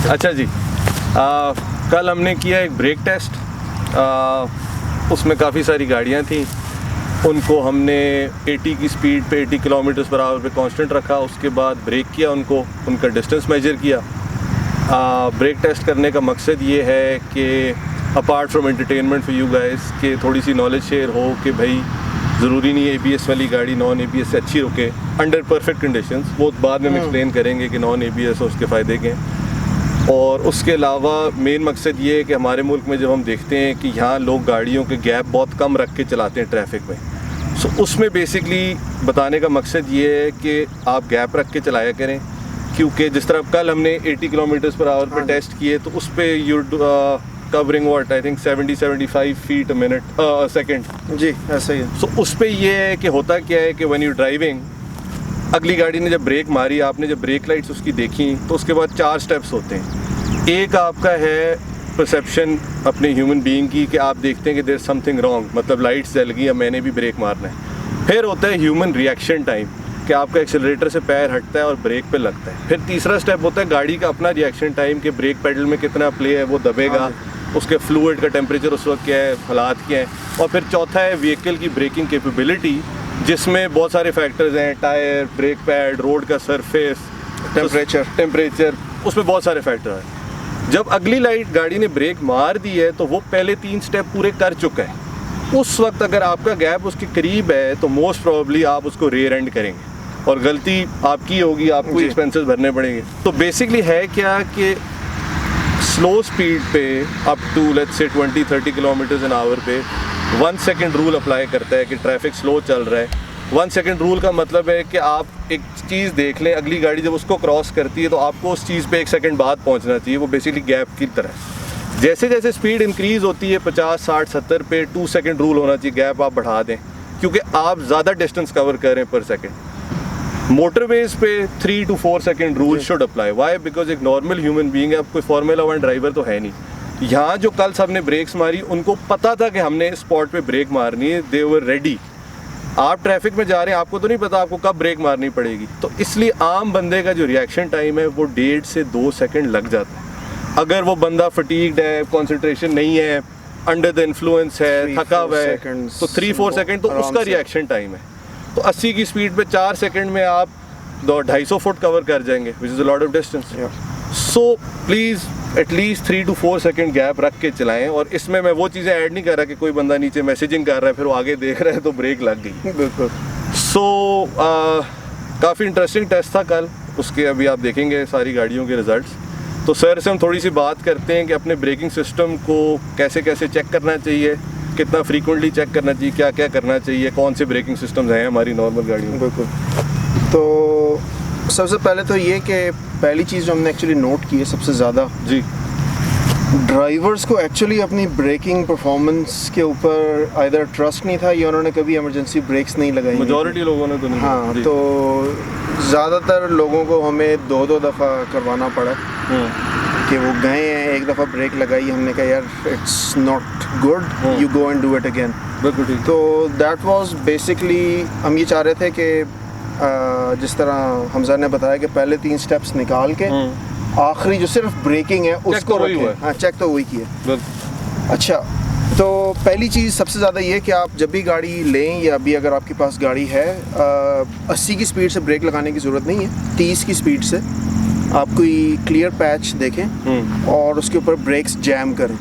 अच्छा जी, कल हमने किया एक ब्रेक टेस्ट। उसमें काफ़ी सारी गाड़ियाँ थी, उनको हमने 80 की स्पीड पे 80 किलोमीटर पर आवर पे कांस्टेंट रखा। उसके बाद ब्रेक किया, उनका डिस्टेंस मेजर किया। ब्रेक टेस्ट करने का मकसद ये है कि apart from entertainment for you guys कि थोड़ी सी नॉलेज शेयर हो कि भाई ज़रूरी नहीं है ABS वाली गाड़ी नॉन ABS से अच्छी रुके अंडर परफेक्ट कंडीशंस। वो बाद में हम एक्सप्लेन करेंगे कि नॉन ABS और उसके फ़ायदे के। और उसके अलावा मेन मकसद ये है कि हमारे मुल्क में जब हम देखते हैं कि यहाँ लोग गाड़ियों के गैप बहुत कम रख के चलाते हैं ट्रैफिक में, सो उसमें बेसिकली बताने का मकसद ये है कि आप गैप रख के चलाया करें। क्योंकि जिस तरह कल हमने 80 किलोमीटर पर आवर पे टेस्ट किए, तो उस पर you covering what I think 70-75 feet a minute second जी, ऐसा ही है। सो उस पर ये है कि होता क्या है कि व्हेन यू ड्राइविंग, अगली गाड़ी ने जब ब्रेक मारी, आपने जब ब्रेक लाइट्स उसकी देखी, तो उसके बाद 4 स्टेप्स होते हैं। एक आपका है परसेप्शन अपने ह्यूमन बीइंग की कि आप देखते हैं कि देयर समथिंग रॉन्ग, मतलब लाइट्स जल गई, अब मैंने भी ब्रेक मारना है। फिर होता है ह्यूमन रिएक्शन टाइम कि आपका एक्सेलरेटर से पैर हटता है और ब्रेक पे लगता है। फिर तीसरा स्टेप होता है गाड़ी का अपना रिएक्शन टाइम कि ब्रेक पेडल में कितना प्ले है, वो दबेगा, उसके फ्लूइड का टेम्परेचर उस वक्त क्या है, हालात क्या है। और फिर चौथा है व्हीकल की ब्रेकिंग कैपेबिलिटी, जिसमें बहुत सारे फैक्टर्स हैं, टायर, ब्रेक पैड, रोड का सरफेस, टेम्परेचर, उसमें बहुत सारे फैक्टर हैं। जब अगली लाइट गाड़ी ने ब्रेक मार दी है तो वो पहले 3 स्टेप पूरे कर चुका है। उस वक्त अगर आपका गैप उसके करीब है तो मोस्ट प्रोबेबली आप उसको रेयर एंड करेंगे और गलती आपकी होगी, आपको एक्सपेंसेस भरने पड़ेंगे। तो बेसिकली है क्या कि स्लो स्पीड पे up to let's say 20-30 kilometre an hour पे 1 सेकेंड रूल अप्लाई करता है कि ट्रैफिक स्लो चल रहा है। 1 सेकेंड रूल का मतलब है कि आप एक चीज़ देख लें, अगली गाड़ी जब उसको क्रॉस करती है तो आपको उस चीज़ पे 1 सेकेंड बाद पहुंचना चाहिए। वो बेसिकली गैप की तरह। जैसे जैसे स्पीड इंक्रीज़ होती है 50, 60, 70 पे 2 सेकेंड रूल होना चाहिए, गैप आप बढ़ा दें, क्योंकि आप ज़्यादा डिस्टेंस कवर कर रहे हैं पर सेकेंड। मोटरवेज पे 3 to 4 second rule should apply. Why? Because एक नॉर्मल ह्यूमन बीइंग है, अब कोई फार्मूला 1 ड्राइवर तो है नहीं। यहाँ जो कल सबने ब्रेक्स मारी, उनको पता था कि हमने स्पॉट पे ब्रेक मारनी है, दे वर रेडी। आप ट्रैफिक में जा रहे हैं, आपको तो नहीं पता आपको कब ब्रेक मारनी पड़ेगी, तो इसलिए आम बंदे का जो रिएक्शन टाइम है वो 1.5 से 2 सेकेंड लग जाता है। अगर वो बंदा फटीग्ड है, कॉन्सेंट्रेशन नहीं है, अंडर द इन्फ्लुएंस है, थका हुआ है, तो 3-4 सेकेंड तो उसका रिएक्शन टाइम है। तो 80 की स्पीड पे 4 सेकेंड में आप 250 फुट कवर कर जाएंगे, विच is a lot of distance. So please at least 3 to 4 second gap रख के चलाएं। और इसमें मैं वो चीज़ें ऐड नहीं कर रहा कि कोई बंदा नीचे मैसेजिंग कर रहा है फिर वो आगे देख रहा है तो ब्रेक लग गई। बिल्कुल। सो काफ़ी इंटरेस्टिंग टेस्ट था कल, उसके अभी आप देखेंगे सारी गाड़ियों के रिजल्ट्स। तो सर से हम थोड़ी सी बात करते हैं कि अपने ब्रेकिंग सिस्टम को कैसे कैसे चेक करना चाहिए, कितना फ्रीक्वेंटली चेक करना चाहिए, क्या क्या करना चाहिए, कौन से ब्रेकिंग सिस्टम्स हैं हमारी नॉर्मल गाड़ियों में। बिल्कुल। तो सबसे पहले तो ये कि पहली चीज़ जो हमने एक्चुअली नोट की है सबसे ज़्यादा, जी, ड्राइवर्स को एक्चुअली अपनी ब्रेकिंग परफॉर्मेंस के ऊपर आइदर ट्रस्ट नहीं था या उन्होंने कभी इमरजेंसी ब्रेक्स नहीं लगाई। मेजॉरिटी लोगों ने तो नहीं। हाँ, तो ज़्यादातर लोगों को हमें 2-2 दफ़ा करवाना पड़ा कि वो गए हैं, एक दफ़ा ब्रेक लगाई, हमने कहा यार it's not good, you go and do it again. बिल्कुल ठीक। तो दैट वाज बेसिकली हम ये चाह रहे थे कि जिस तरह हमजा ने बताया कि पहले 3 स्टेप्स निकाल के आखिरी जो सिर्फ ब्रेकिंग है उसको रखें। हाँ, चेक तो वही किया। अच्छा, तो पहली चीज़ सबसे ज़्यादा ये कि आप जब भी गाड़ी लें या अभी अगर आपके पास गाड़ी है 80 की स्पीड से ब्रेक लगाने की ज़रूरत नहीं है। 30 की स्पीड से आप कोई क्लियर पैच देखें और उसके ऊपर ब्रेक्स जैम करें।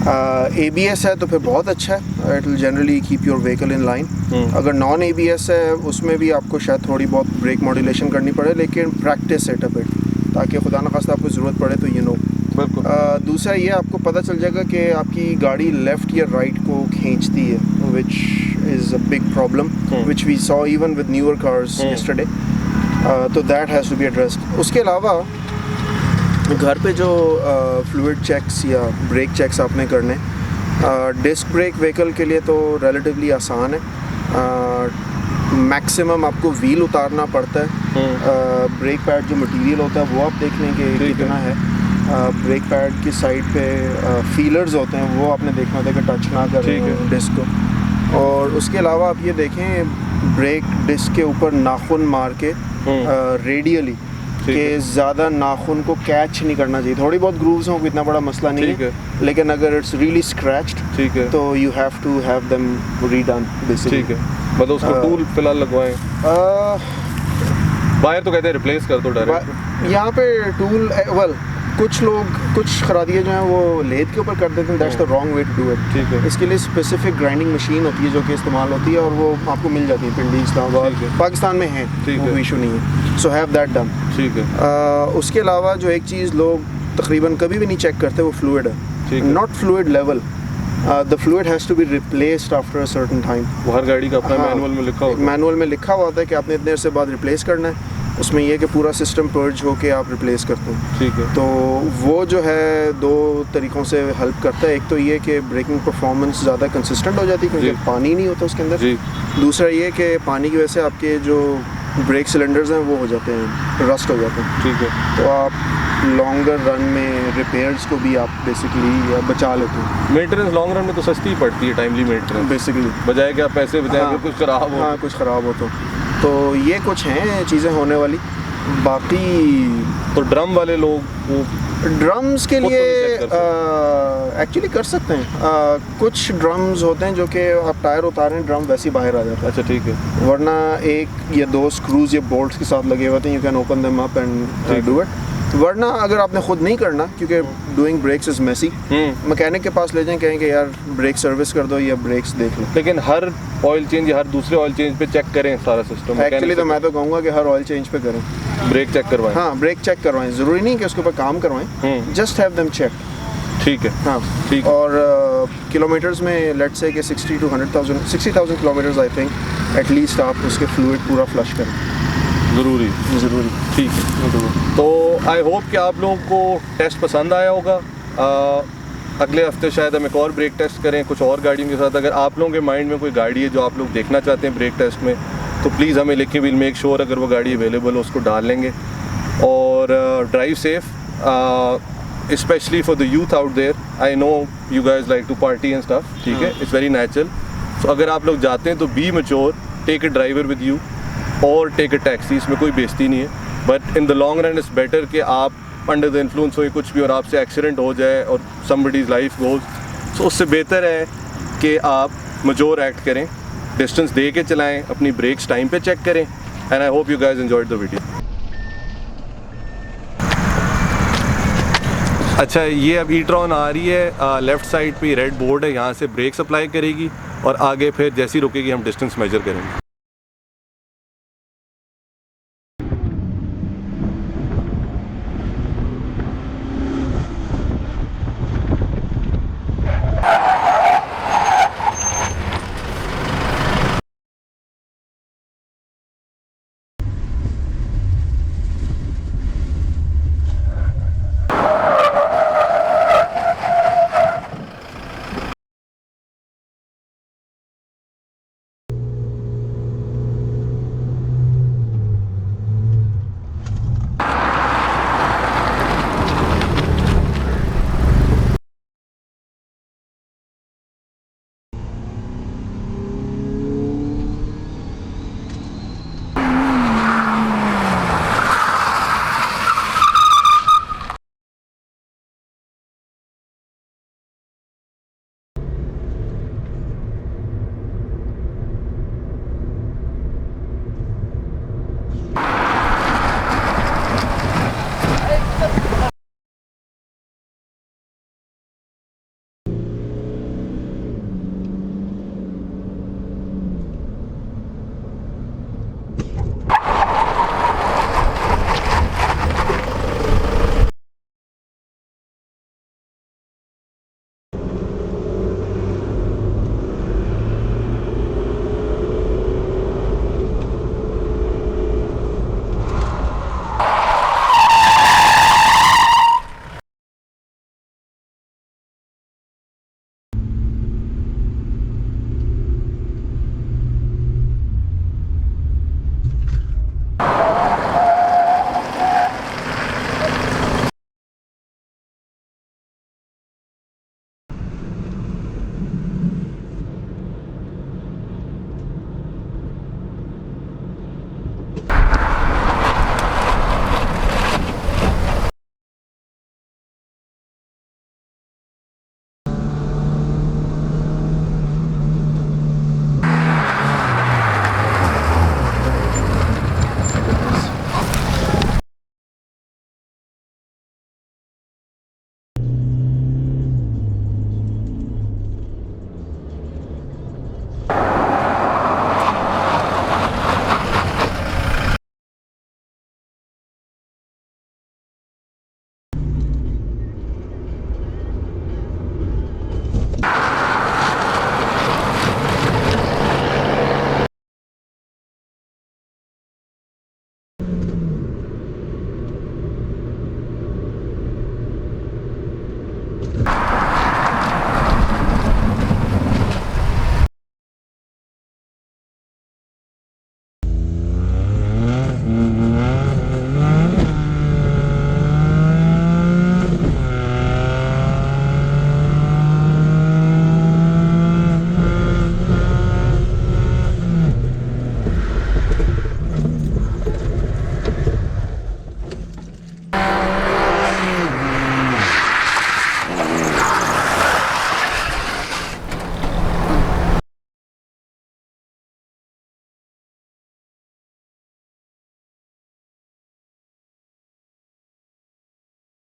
ABS है तो फिर बहुत अच्छा है, it will generally keep your vehicle in line. अगर नॉन ABS है उसमें भी आपको शायद थोड़ी बहुत ब्रेक मॉड्यूलेशन करनी पड़े, लेकिन प्रैक्टिस इट अ बिट, ताकि खुदा न खास्ता आपको ज़रूरत पड़े तो यू नो। दूसरा ये आपको पता चल जाएगा कि आपकी गाड़ी लेफ़्ट या राइट को खींचती है, which is a big problem which we saw even with newer cars yesterday. तो that has to be addressed. उसके अलावा घर पे जो फ्लूइड चेक्स या ब्रेक चेक्स आपने करने, डिस्क ब्रेक व्हीकल के लिए तो रिलेटिवली आसान है। मैक्सिमम आपको व्हील उतारना पड़ता है। ब्रेक पैड जो मटेरियल होता है वो आप देख लें कि कितना है। ब्रेक पैड की साइड पे फीलर्स होते हैं, वो आपने देखना होता है कि टच ना करें डिस्क को। और उसके अलावा आप ये देखें ब्रेक डिस्क के ऊपर नाखून मार के रेडियली कि ज़्यादा नाखून को कैच नहीं करना चाहिए। थोड़ी बहुत ग्रूव्स हों, इतना बड़ा मसला नहीं है, लेकिन अगर इट्स रियली स्क्रैच्ड ठीक है तो you have to have them redone basically. ठीक है, मतलब उसको टूल फिलहाल लगवाएं। बाहर तो कहते हैं रिप्लेस कर दो डायरेक्ट। यहाँ पे टूल वेल कुछ खरादियाँ जो हैं वो लेद के ऊपर कर देते हैं, that's the wrong way to do it. ठीक है, इसके लिए स्पेसिफिक ग्राइंडिंग मशीन होती है जो कि इस्तेमाल होती है और वो आपको मिल जाती है पिंडी, इस्लामाबाद, पाकिस्तान में है, वो इशू नहीं है। So have that done. ठीक है। उसके अलावा जो एक चीज़ लोग तकरीबन कभी भी नहीं चेक करते वो फ्लूइड है, not fluid level. The fluid has to be replaced after a certain time. वो हर गाड़ी का अपना मैनुअल में लिखा होता है। मैनुअल में लिखा हुआ होता है कि आपने इतने अरसे बाद रिप्लेस करना है। उसमें यह कि पूरा सिस्टम पर्ज होके आप रिप्लेस करते हैं। ठीक है। तो वो जो है दो तरीक़ों से हेल्प करता है। एक तो ये कि ब्रेकिंग परफॉर्मेंस ज़्यादा कंसिस्टेंट हो जाती है क्योंकि पानी नहीं होता उसके अंदर। दूसरा ये कि पानी की वजह से आपके जो ब्रेक सिलेंडर्स हैं वो हो जाते हैं, रस्ट हो जाते हैं। ठीक है। तो आप लॉन्गर रन में रिपेयर्स को भी आप बेसिकली बचा लेते हैं। मेंटेनेंस लॉन्ग रन में तो सस्ती ही पड़ती है, टाइमली मेंटेनेंस बेसिकली, बजाय कि आप पैसे बचाएंगे कुछ खराब हो। हाँ, कुछ ख़राब हो तो ये कुछ हैं चीज़ें होने वाली। बाकी तो ड्रम वाले लोग वो ड्रम्स के लिए एक्चुअली कर सकते हैं। कुछ ड्रम्स होते हैं जो कि आप टायर उतारें ड्रम वैसे ही बाहर आ जाता है। अच्छा ठीक है। वरना एक या दो स्क्रूज या बोल्ट्स के साथ लगे हुए हैं, you can open them up and do it. वरना अगर आपने खुद नहीं करना, क्योंकि doing brakes is messy, mechanic के पास ले जाएं, कहें कि यार ब्रेक सर्विस कर दो या ब्रेक्स देख लो। लेकिन हर ऑयल चेंज या हर दूसरे ऑयल चेंज पे चेक करें सारा सिस्टम। एक्चुअली तो मैं तो कहूँगा कि हर ऑयल चेंज पे करें, ब्रेक चेक करवाएं। हाँ, ब्रेक चेक करवाएं। ज़रूरी नहीं कि उसके ऊपर काम करवाएं, जस्ट हैव देम चेक। ठीक है। हाँ ठीक। और किलोमीटर्स में लेट्स से कि 60,000 to 100,000 kilometres I think at least आप उसके फ्लूइड पूरा फ्लश करें। ज़रूरी। ठीक है। तो आई होप कि आप लोगों को टेस्ट पसंद आया होगा। अगले हफ्ते शायद हम एक और ब्रेक टेस्ट करें कुछ और गाड़ियों के साथ। अगर आप लोगों के माइंड में कोई गाड़ी है जो आप लोग देखना चाहते हैं ब्रेक टेस्ट में, तो प्लीज़ हमें लिखें, विल मेक श्योर अगर वो गाड़ी अवेलेबल हो उसको डाल लेंगे। और drive safe, specially for the youth out there. I know you guys like to party and stuff, ठीक है, इट्स वेरी नेचुरल। सो अगर आप लोग जाते हैं तो be mature, take a driver with you और टेक अ टैक्सी। इसमें कोई बेइज्जती नहीं है, but in the long run it's better कि आप अंडर द इन्फ्लुएंस हो कुछ भी और आपसे एक्सीडेंट हो जाए और समबडीज़ लाइफ गोज, सो उससे बेहतर है कि आप मैच्योर एक्ट करें, डिस्टेंस दे के चलाएं, अपनी ब्रेक्स टाइम पे चेक करें। And I hope you guys enjoyed the video. अच्छा, ये अब ई-ट्रॉन आ रही है, लेफ़्ट साइड पे रेड बोर्ड है, यहाँ से ब्रेक अप्लाई करेगी और आगे फिर जैसी रुकेगी हम डिस्टेंस मेजर करेंगे।